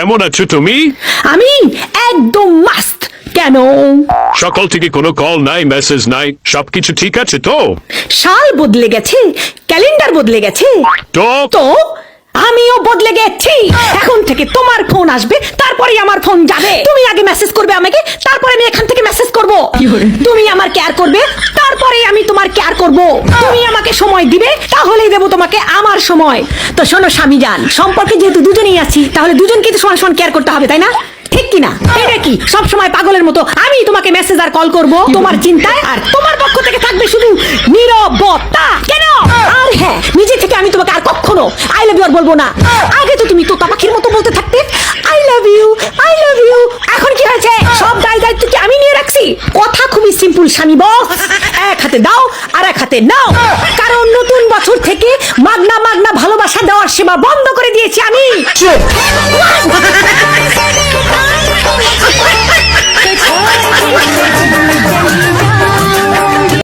কেমন আছো তুমি? আমি একদম মাস্ত। কেন? সকাল থেকে কোনো কল নাই, মেসেজ নাই, সবকিছু ঠিক আছে তো? সাল বদলে গেছে, ক্যালেন্ডার বদলে গেছে, তো তো আমিও বদলে গেছি। এখন থেকে তোমার ফোন আসবে, তারপরে আমার ফোন যাবে। তুমি আগে মেসেজ করবে আমাকে, তারপরে আমি এখান থেকে মেসেজ করব। তুমি আমার কেয়ার করবে, তারপরে আমি তোমার কেয়ার করব। তুমি আমাকে সময় দিবে, তাহলেই দেবো তোমাকে আমার সময়। তো শোনো স্বামীজান, সম্পর্কে যেহেতু দুজনেই আছি, তাহলে দুজনকে তো সমান সমান কেয়ার করতে হবে, তাই না? ঠিক কিনা? এটা কি সব সময় পাগলের মতো আমি তোমাকে মেসেজ আর কল করব তোমার চিন্তায়, আর তোমার পক্ষ থেকে থাকবে শুধু নীরবতা? কেন? আর হ্যাঁ, নিজে থেকে আমি তোমাকে আর কখনো আই লাভ ইউ আর বলবো না। আগে তো তুমি তোতা পাখির মতো বলতে থাকতে I love you, I love you. এখন কি হয়েছে? সব দায়িত্ব কি আমি নিয়ে রাখছি? কথা খুবই সিম্পল স্বামী বস, এক হাতে দাও আর এক হাতে নাও। কারণ নতুন বছর থেকে মাগনা মাগনা ভালোবাসা দেওয়ার সেবা বন্ধ করে দিয়েছি আমি।